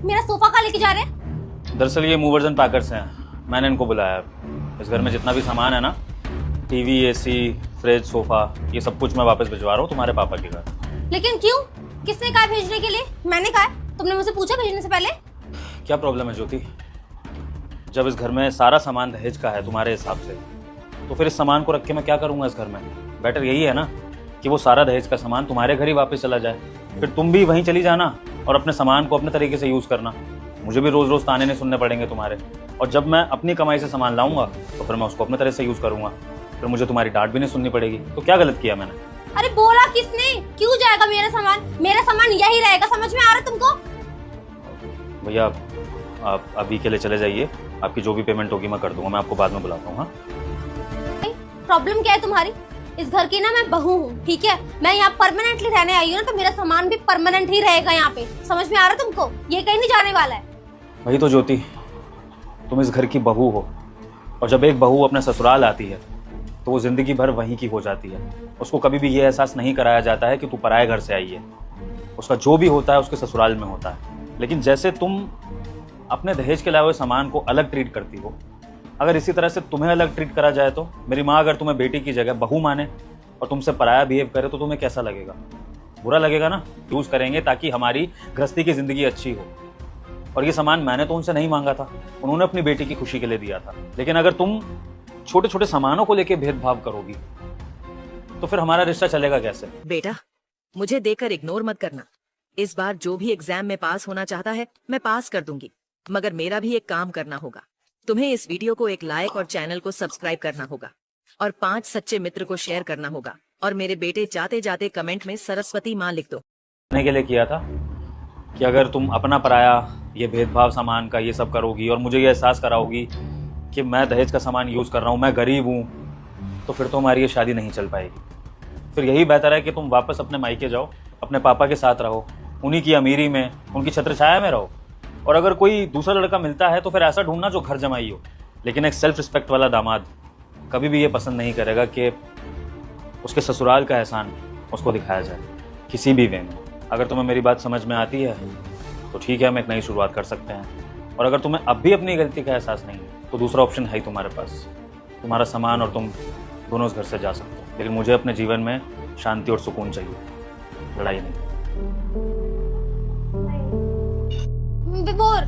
मेरा सोफा कहाँ लेके जा रहे हैं? दरअसल ये मूवर्स एंड पैकर्स हैं, मैंने इनको बुलाया है। इस घर में जितना भी सामान है ना, टीवी, एसी, फ्रिज, सोफा, ये सब कुछ मैं वापस भिजवा रहा हूँ तुम्हारे पापा के घर। लेकिन क्यों? किसने कहा भेजने के लिए? मैंने कहा है। तुमने मुझसे पूछा भेजने से पहले? क्या प्रॉब्लम है ज्योति? जब इस घर में सारा सामान दहेज का है तुम्हारे हिसाब से, तो फिर इस सामान को रख के मैं क्या करूँगा इस घर में? बेटर यही है ना कि वो सारा दहेज का सामान तुम्हारे घर ही वापस चला जाए, फिर तुम भी वहीं चली जाना और अपने सामान को अपने तरीके से यूज़ करना। मुझे भी रोज़ रोज़ ताने नहीं सुनने पड़ेंगे तुम्हारे, और जब मैं अपनी कमाई से सामान लाऊंगा तो फिर मैं उसको अपने तरह से यूज़ करूँगा, फिर मुझे तुम्हारी डांट भी नहीं सुननी पड़ेगी। तो क्या गलत किया मैंने? अरे बोला किसने? क्यों जाएगा मेरा सामान? मेरा सामान यही रहेगा, समझ में आ रहा है तुमको? भैया आप अभी के लिए चले जाइए, आपकी जो भी पेमेंट होगी मैं कर दूंगा, मैं आपको बाद में बुलाता हूँ। हाँ, प्रॉब्लम क्या है तुम्हारी? इस घर की ना मैं बहू हूँ, ठीक है? मैं यहाँ परमानेंटली रहने आई हूँ ना, तो मेरा सामान भी परमानेंट ही रहेगा यहाँ पे। समझ में आ रहा है तुमको? ये कहीं नहीं जाने वाला है। वही तो ज्योति, तुम इस घर की बहू हो, और जब एक बहू अपने ससुराल आती है तो वो जिंदगी भर वहीं की हो जाती है। उसको कभी भी ये एहसास नहीं कराया जाता है कि तू पराये घर से आई है। उसका जो भी होता है उसके ससुराल में होता है। लेकिन जैसे तुम अपने दहेज के लाए हुए सामान को अलग ट्रीट करती हो, अगर इसी तरह से तुम्हें अलग ट्रीट करा जाए तो मेरी माँ अगर तुम्हें बेटी की जगह बहू माने और तुमसे पराया बिहेव करे तो तुम्हें कैसा लगेगा? बुरा लगेगा ना। यूज़ करेंगे ताकि हमारी गृहस्थी की ज़िंदगी अच्छी हो। और ये सामान मैंने तो उनसे नहीं मांगा था, उन्होंने अपनी बेटी की खुशी के लिए दिया था। लेकिन अगर तुम छोटे छोटे सामानों को लेकर भेदभाव करोगी तो फिर हमारा रिश्ता चलेगा कैसे? बेटा, मुझे देखकर इग्नोर मत करना। इस बार जो भी एग्जाम में पास होना चाहता है मैं पास कर दूंगी, मगर मेरा भी एक काम करना होगा। तुम्हें इस वीडियो को एक लाइक और चैनल को सब्सक्राइब करना होगा, और 5 सच्चे मित्र को शेयर करना होगा, और मेरे बेटे जाते जाते कमेंट में सरस्वती माँ लिख दो। के लिए किया था कि अगर तुम अपना पराया ये भेदभाव सामान का ये सब करोगी और मुझे ये एहसास कराओगी कि मैं दहेज का सामान यूज़ कर रहा हूँ, मैं गरीब हूँ, तो फिर तो हमारी ये शादी नहीं चल पाएगी। फिर यही बेहतर है कि तुम वापस अपने मायके जाओ, अपने पापा के साथ रहो, उन्हीं की अमीरी में, उनकी छत्र छाया में रहो। और अगर कोई दूसरा लड़का मिलता है तो फिर ऐसा ढूंढना जो घर जमाई हो। लेकिन एक सेल्फ रिस्पेक्ट वाला दामाद कभी भी ये पसंद नहीं करेगा कि उसके ससुराल का एहसान उसको दिखाया जाए किसी भी वे में। अगर तुम्हें मेरी बात समझ में आती है तो ठीक है, हम एक नई शुरुआत कर सकते हैं। और अगर तुम्हें अब भी अपनी गलती का एहसास नहीं है तो दूसरा ऑप्शन है ही तुम्हारे पास। तुम्हारा सामान और तुम दोनों उस घर से जा सकते हो, लेकिन मुझे अपने जीवन में शांति और सुकून चाहिए, लड़ाई नहीं। विभोर,